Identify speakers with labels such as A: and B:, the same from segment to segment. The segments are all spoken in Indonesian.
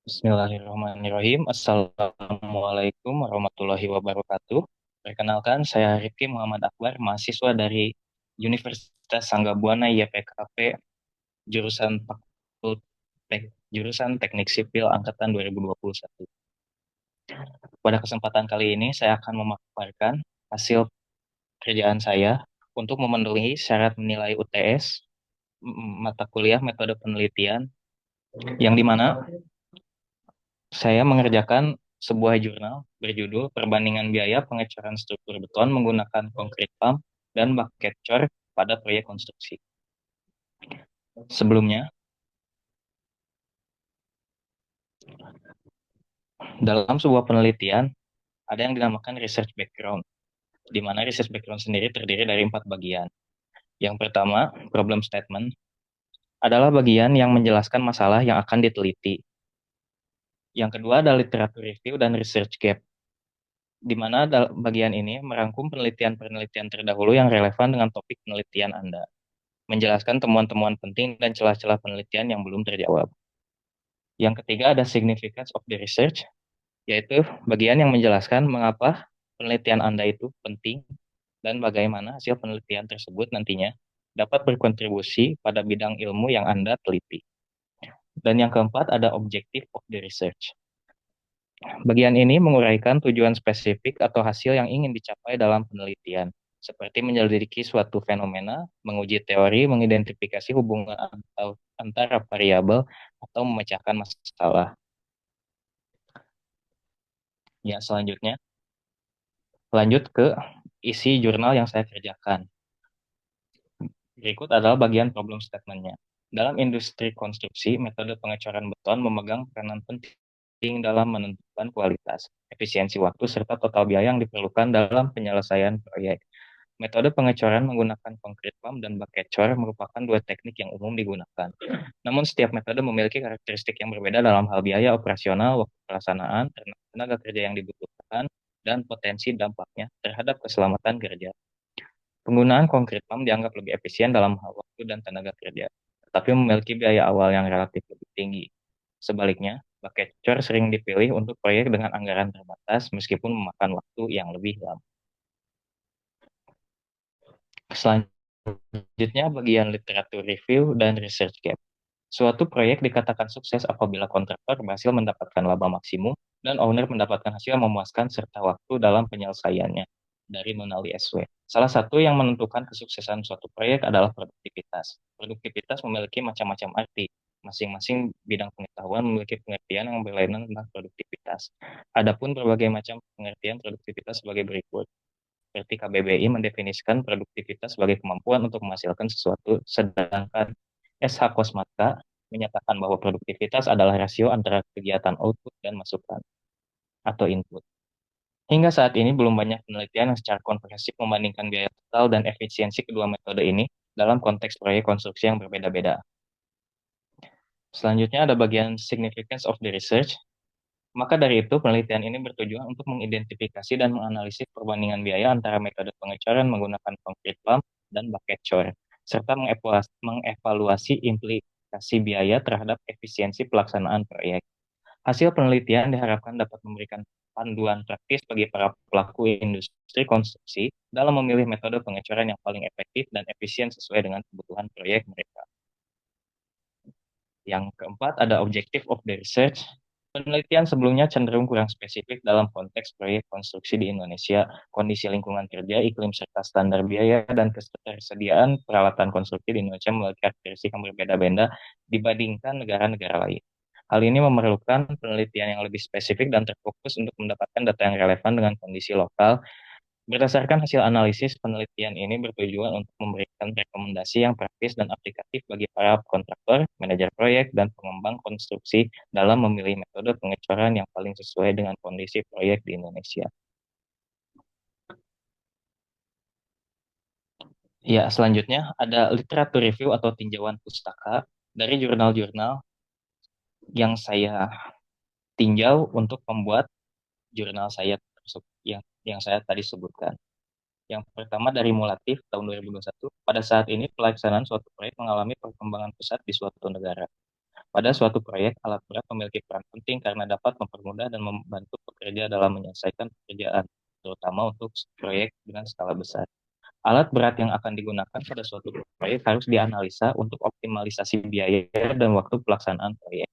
A: Bismillahirrahmanirrahim. Assalamualaikum warahmatullahi wabarakatuh. Perkenalkan, saya Rifki Muhammad Akbar, mahasiswa dari Universitas Sangga Buana YPKP, jurusan jurusan Teknik Sipil angkatan 2021. Pada kesempatan kali ini, saya akan memaparkan hasil kerjaan saya untuk memenuhi syarat menilai UTS mata kuliah metode penelitian, yang dimana saya mengerjakan sebuah jurnal berjudul Perbandingan Biaya Pengecoran Struktur Beton Menggunakan Concrete Pump dan Bucket Cor pada Proyek Konstruksi. Sebelumnya, dalam sebuah penelitian, ada yang dinamakan research background, di mana research background sendiri terdiri dari 4 bagian. Yang pertama, problem statement, adalah bagian yang menjelaskan masalah yang akan diteliti. Yang kedua adalah literatur review dan research gap, di mana bagian ini merangkum penelitian-penelitian terdahulu yang relevan dengan topik penelitian Anda, menjelaskan temuan-temuan penting dan celah-celah penelitian yang belum terjawab. Yang ketiga ada significance of the research, yaitu bagian yang menjelaskan mengapa penelitian Anda itu penting dan bagaimana hasil penelitian tersebut nantinya dapat berkontribusi pada bidang ilmu yang Anda teliti. Dan yang keempat ada objective of the research. Bagian ini menguraikan tujuan spesifik atau hasil yang ingin dicapai dalam penelitian, seperti menyelidiki suatu fenomena, menguji teori, mengidentifikasi hubungan antara variabel, atau memecahkan masalah. Ya, selanjutnya, lanjut ke isi jurnal yang saya kerjakan. Berikut adalah bagian problem statement-nya. Dalam industri konstruksi, metode pengecoran beton memegang peranan penting dalam menentukan kualitas, efisiensi waktu, serta total biaya yang diperlukan dalam penyelesaian proyek. Metode pengecoran menggunakan concrete pump dan bucket cor merupakan dua teknik yang umum digunakan. Namun setiap metode memiliki karakteristik yang berbeda dalam hal biaya operasional, waktu pelaksanaan, tenaga kerja yang dibutuhkan, dan potensi dampaknya terhadap keselamatan kerja. Penggunaan concrete pump dianggap lebih efisien dalam hal waktu dan tenaga kerja, tetapi memiliki biaya awal yang relatif lebih tinggi. Sebaliknya, bucket cor sering dipilih untuk proyek dengan anggaran terbatas meskipun memakan waktu yang lebih lama. Selanjutnya, bagian literatur review dan research gap. Suatu proyek dikatakan sukses apabila kontraktor berhasil mendapatkan laba maksimum dan owner mendapatkan hasil yang memuaskan serta waktu dalam penyelesaiannya, dari Nunali SW. Salah satu yang menentukan kesuksesan suatu proyek adalah produktivitas. Produktivitas memiliki macam-macam arti. Masing-masing bidang pengetahuan memiliki pengertian yang berlainan tentang produktivitas. Adapun berbagai macam pengertian produktivitas sebagai berikut. Seperti KBBI mendefinisikan produktivitas sebagai kemampuan untuk menghasilkan sesuatu, sedangkan SH Kosmatka menyatakan bahwa produktivitas adalah rasio antara kegiatan output dan masukan atau input. Hingga saat ini belum banyak penelitian yang secara komprehensif membandingkan biaya total dan efisiensi kedua metode ini dalam konteks proyek konstruksi yang berbeda-beda. Selanjutnya ada bagian significance of the research. Maka dari itu, penelitian ini bertujuan untuk mengidentifikasi dan menganalisis perbandingan biaya antara metode pengecoran menggunakan concrete pump dan bucket cor, serta mengevaluasi implikasi biaya terhadap efisiensi pelaksanaan proyek. Hasil penelitian diharapkan dapat memberikan panduan praktis bagi para pelaku industri konstruksi dalam memilih metode pengecoran yang paling efektif dan efisien sesuai dengan kebutuhan proyek mereka. Yang keempat ada objective of the research. Penelitian sebelumnya cenderung kurang spesifik dalam konteks proyek konstruksi di Indonesia, kondisi lingkungan kerja, iklim, serta standar biaya dan ketersediaan peralatan konstruksi di Indonesia memiliki karakteristik yang berbeda-beda dibandingkan negara-negara lain. Hal ini memerlukan penelitian yang lebih spesifik dan terfokus untuk mendapatkan data yang relevan dengan kondisi lokal. Berdasarkan hasil analisis, penelitian ini bertujuan untuk memberikan rekomendasi yang praktis dan aplikatif bagi para kontraktor, manajer proyek, dan pengembang konstruksi dalam memilih metode pengecoran yang paling sesuai dengan kondisi proyek di Indonesia. Ya, selanjutnya ada literatur review atau tinjauan pustaka dari jurnal-jurnal yang saya tinjau untuk membuat jurnal saya tersebut yang saya tadi sebutkan. Yang pertama dari Mulatif tahun 2021, pada saat ini pelaksanaan suatu proyek mengalami perkembangan pesat di suatu negara. Pada suatu proyek, alat berat memiliki peran penting karena dapat mempermudah dan membantu pekerja dalam menyelesaikan pekerjaan, terutama untuk proyek dengan skala besar. Alat berat yang akan digunakan pada suatu proyek harus dianalisa untuk optimalisasi biaya dan waktu pelaksanaan proyek.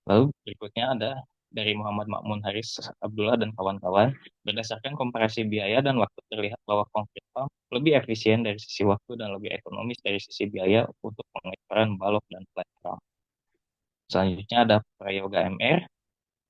A: Lalu berikutnya ada dari Muhammad Makmun Haris Abdullah dan kawan-kawan, berdasarkan komparasi biaya dan waktu terlihat bahwa konkrit pump lebih efisien dari sisi waktu dan lebih ekonomis dari sisi biaya untuk pengecoran balok dan platform. Selanjutnya ada Prayoga MR.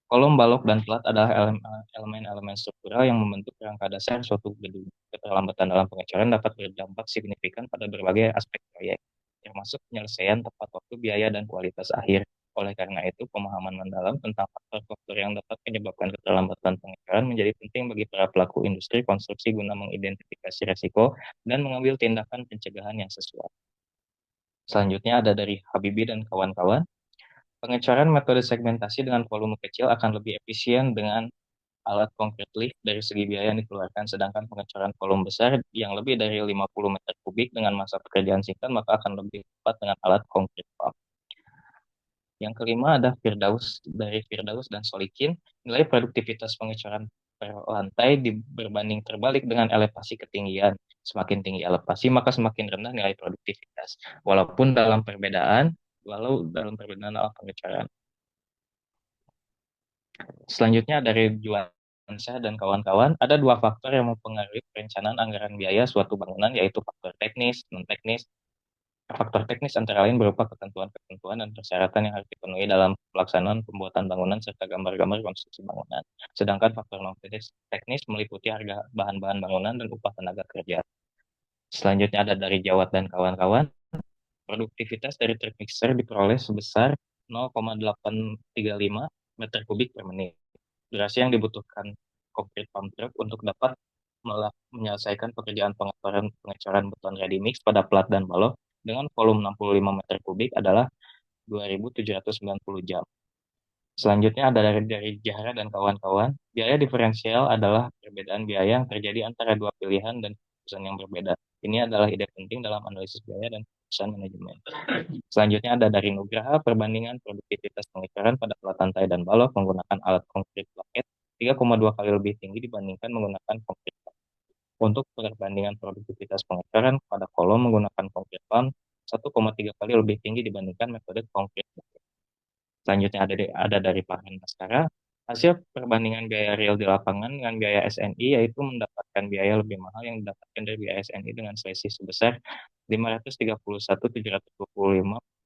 A: Kolom, balok, dan plat adalah elemen-elemen struktural yang membentuk kerangka dasar suatu gedung. Keterlambatan dalam pengecoran dapat berdampak signifikan pada berbagai aspek proyek, termasuk penyelesaian tepat waktu, biaya, dan kualitas akhir. Oleh karena itu, pemahaman mendalam tentang faktor-faktor yang dapat menyebabkan keterlambatan pengecoran menjadi penting bagi para pelaku industri konstruksi guna mengidentifikasi resiko dan mengambil tindakan pencegahan yang sesuai. Selanjutnya ada dari Habibie dan kawan-kawan. Pengecoran metode segmentasi dengan volume kecil akan lebih efisien dengan alat konkret lift dari segi biaya yang dikeluarkan, sedangkan pengecoran volume besar yang lebih dari 50 meter kubik dengan masa pekerjaan singkat maka akan lebih tepat dengan alat konkret pump. Yang kelima ada Firdaus dari Firdaus dan Solikin. Nilai produktivitas pengecoran per lantai berbanding terbalik dengan elevasi ketinggian. Semakin tinggi elevasi maka semakin rendah nilai produktivitas. Walau dalam perbedaan alat pengecoran. Selanjutnya dari Juansyah dan kawan-kawan, ada dua faktor yang mempengaruhi perencanaan anggaran biaya suatu bangunan, yaitu faktor teknis, non-teknis. Faktor teknis antara lain berupa ketentuan-ketentuan dan persyaratan yang harus dipenuhi dalam pelaksanaan pembuatan bangunan serta gambar-gambar konstruksi bangunan. Sedangkan faktor non-teknis meliputi harga bahan-bahan bangunan dan upah tenaga kerja. Selanjutnya ada dari Jawat dan kawan-kawan, produktivitas dari truk mixer diperoleh sebesar 0,835 meter kubik per menit. Durasi yang dibutuhkan konkrit pump truck untuk dapat menyelesaikan pekerjaan pengecoran beton ready mix pada plat dan balok dengan volume 65 meter kubik adalah 2.790 jam. Selanjutnya ada dari Jahra dan kawan-kawan. Biaya diferensial adalah perbedaan biaya yang terjadi antara dua pilihan dan keputusan yang berbeda. Ini adalah ide penting dalam analisis biaya dan keputusan manajemen. Selanjutnya ada dari Nugraha, perbandingan produktivitas pengecoran pada plat lantai dan balok menggunakan alat konkrit plaket 3,2 kali lebih tinggi dibandingkan menggunakan konkrit pump. Untuk perbandingan produktivitas pengecoran pada kolom menggunakan konkrit pump 1,3 kali lebih tinggi dibandingkan metode konkrit plaket. Selanjutnya ada dari Farhan Baskara, hasil perbandingan biaya real di lapangan dengan biaya SNI yaitu mendapatkan biaya lebih mahal yang didapatkan dari biaya SNI dengan selisih sebesar 531.725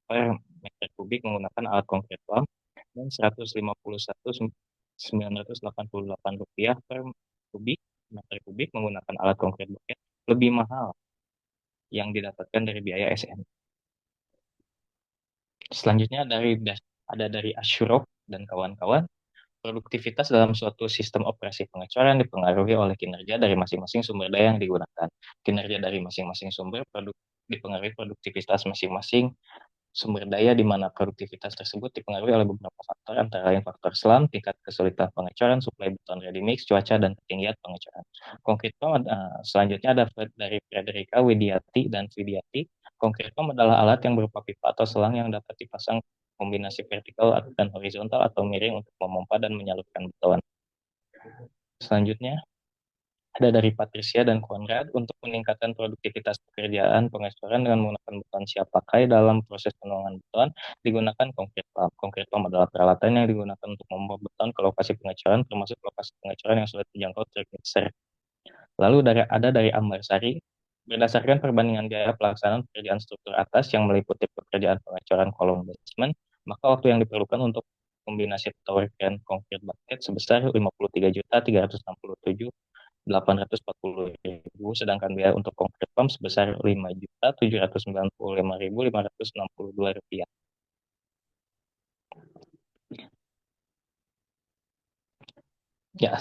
A: per meter kubik menggunakan alat konkrit pump dan 151.988 rupiah per meter kubik menggunakan alat konkrit bucket lebih mahal yang didapatkan dari biaya SNI. Selanjutnya ada dari Ashurov dan kawan-kawan. Produktivitas dalam suatu sistem operasi pengecoran dipengaruhi oleh kinerja dari masing-masing sumber daya yang digunakan. Kinerja dari masing-masing sumber dipengaruhi produktivitas masing-masing sumber daya, di mana produktivitas tersebut dipengaruhi oleh beberapa faktor, antara lain faktor selam, tingkat kesulitan pengecoran, suplai beton ready mix, cuaca, dan ketinggian pengecoran. Konkrit pump selanjutnya ada dari Frederica Widiati dan Widiati. Konkrit pump adalah alat yang berupa pipa atau selang yang dapat dipasang kombinasi vertikal dan horizontal atau miring untuk memompa dan menyalurkan beton. Selanjutnya ada dari Patricia dan Konrad, untuk meningkatkan produktivitas pekerjaan pengecoran dengan menggunakan beton siap pakai dalam proses penuangan beton digunakan konkrit pump. Konkrit pump adalah peralatan yang digunakan untuk membawa beton ke lokasi pengecoran, termasuk lokasi pengecoran yang sulit dijangkau truk mixer. Lalu ada dari Ambarsari, berdasarkan perbandingan biaya pelaksanaan pekerjaan struktur atas yang meliputi pekerjaan pengecoran kolom basement, maka waktu yang diperlukan untuk kombinasi tower crane konkrit bucket sebesar 53.367.840.000, sedangkan biaya untuk konkrit pump sebesar 5.795.562 rupiah. Ya,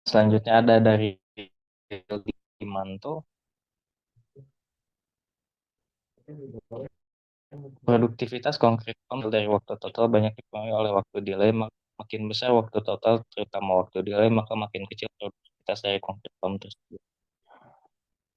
A: selanjutnya ada dari Dimanto. Produktivitas konkrit pump dari waktu total banyak dipengaruhi oleh waktu delay. Makin besar waktu total, terutama waktu delay, maka makin kecil produktivitas dari konkrit pump tersebut.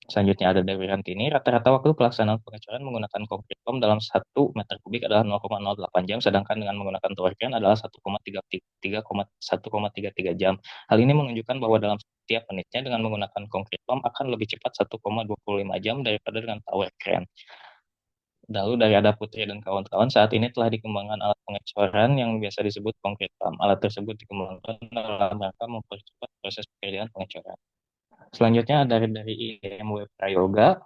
A: Selanjutnya ada dari Rantini, rata-rata waktu pelaksanaan pengecoran menggunakan konkrit foam dalam 1 meter kubik adalah 0,08 jam, sedangkan dengan menggunakan tower crane adalah 1,33 jam. Hal ini menunjukkan bahwa dalam setiap menitnya dengan menggunakan konkrit foam akan lebih cepat 1,25 jam daripada dengan tower crane. Lalu dari Ada Putri dan kawan-kawan, saat ini telah dikembangkan alat pengecoran yang biasa disebut concrete pump. Alat tersebut dikembangkan dalam rangka mempercepat proses pekerjaan pengecoran. Selanjutnya dari IMW Prayoga,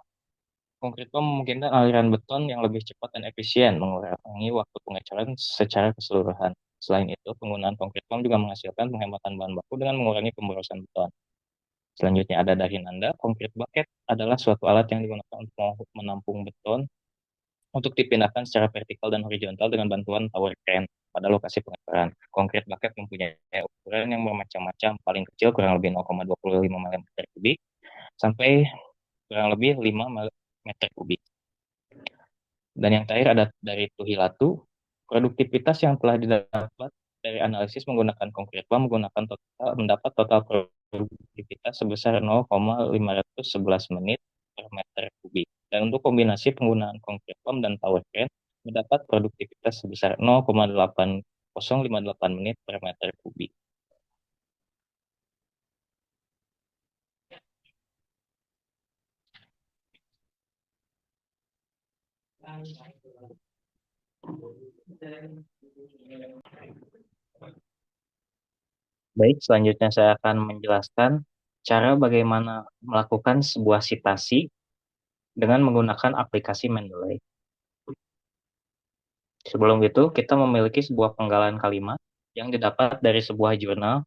A: concrete pump memungkinkan aliran beton yang lebih cepat dan efisien, mengurangi waktu pengecoran secara keseluruhan. Selain itu, penggunaan concrete pump juga menghasilkan penghematan bahan baku dengan mengurangi pemborosan beton. Selanjutnya ada dari Nanda, concrete bucket adalah suatu alat yang digunakan untuk menampung beton untuk dipindahkan secara vertikal dan horizontal dengan bantuan tower crane pada lokasi pengecoran. Konkrit bucket mempunyai ukuran yang bermacam-macam, paling kecil kurang lebih 0,25 mm kubik sampai kurang lebih 5 meter kubik. Dan yang terakhir ada dari Tuhilatu, produktivitas yang telah didapat dari analisis menggunakan konkrit pump mendapat total produktivitas sebesar 0,511 menit per meter kubik. Dan untuk kombinasi penggunaan konkrit pump dan tower crane mendapat produktivitas sebesar 0,8058 menit per meter kubik. Baik, selanjutnya saya akan menjelaskan cara bagaimana melakukan sebuah citasi dengan menggunakan aplikasi Mendeley. Sebelum itu, kita memiliki sebuah penggalan kalimat yang didapat dari sebuah jurnal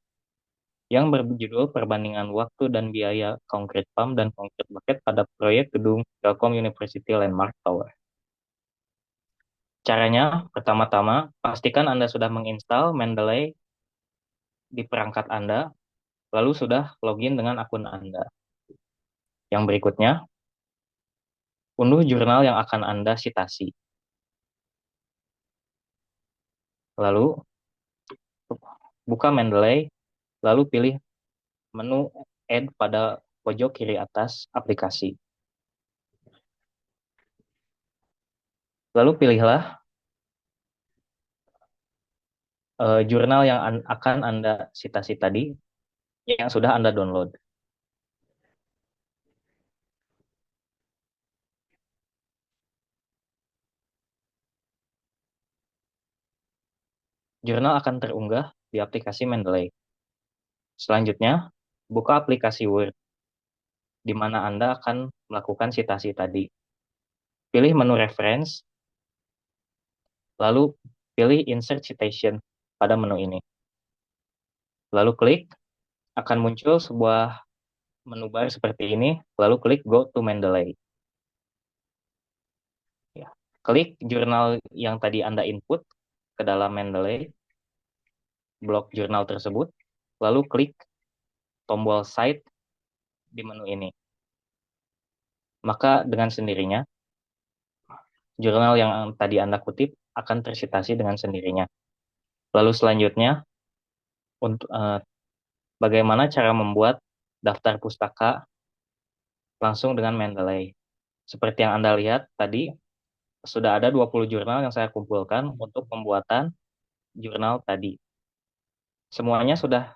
A: yang berjudul Perbandingan Waktu dan Biaya Concrete Pump dan Concrete Bucket pada proyek gedung Telkom University Landmark Tower. Caranya, pertama-tama, pastikan Anda sudah menginstal Mendeley di perangkat Anda, lalu sudah login dengan akun Anda. Yang berikutnya, unduh jurnal yang akan Anda citasi. Lalu, buka Mendeley, lalu pilih menu Add pada pojok kiri atas aplikasi. Lalu pilihlah jurnal yang akan Anda citasi tadi yang sudah Anda download. Jurnal akan terunggah di aplikasi Mendeley. Selanjutnya, buka aplikasi Word, di mana Anda akan melakukan citasi tadi. Pilih menu Reference, lalu pilih Insert Citation pada menu ini. Lalu klik, akan muncul sebuah menu bar seperti ini, lalu klik Go to Mendeley. Ya. Klik jurnal yang tadi Anda input ke dalam Mendeley, blok jurnal tersebut, lalu klik tombol Cite di menu ini. Maka dengan sendirinya, jurnal yang tadi Anda kutip akan tersitasi dengan sendirinya. Lalu selanjutnya, untuk bagaimana cara membuat daftar pustaka langsung dengan Mendeley. Seperti yang Anda lihat tadi, sudah ada 20 jurnal yang saya kumpulkan untuk pembuatan jurnal tadi. Semuanya sudah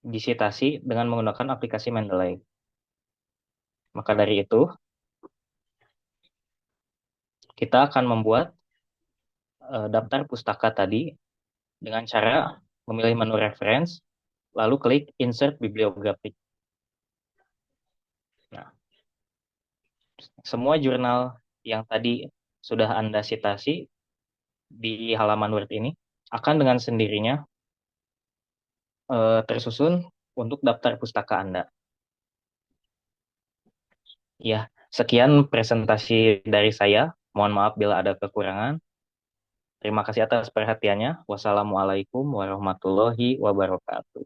A: disitasi dengan menggunakan aplikasi Mendeley. Maka dari itu, kita akan membuat daftar pustaka tadi dengan cara memilih menu reference, lalu klik Insert Bibliography. Nah, semua jurnal yang tadi sudah Anda citasi di halaman Word ini akan dengan sendirinya tersusun untuk daftar pustaka Anda. Ya, sekian presentasi dari saya. Mohon maaf bila ada kekurangan. Terima kasih atas perhatiannya. Wassalamualaikum warahmatullahi wabarakatuh.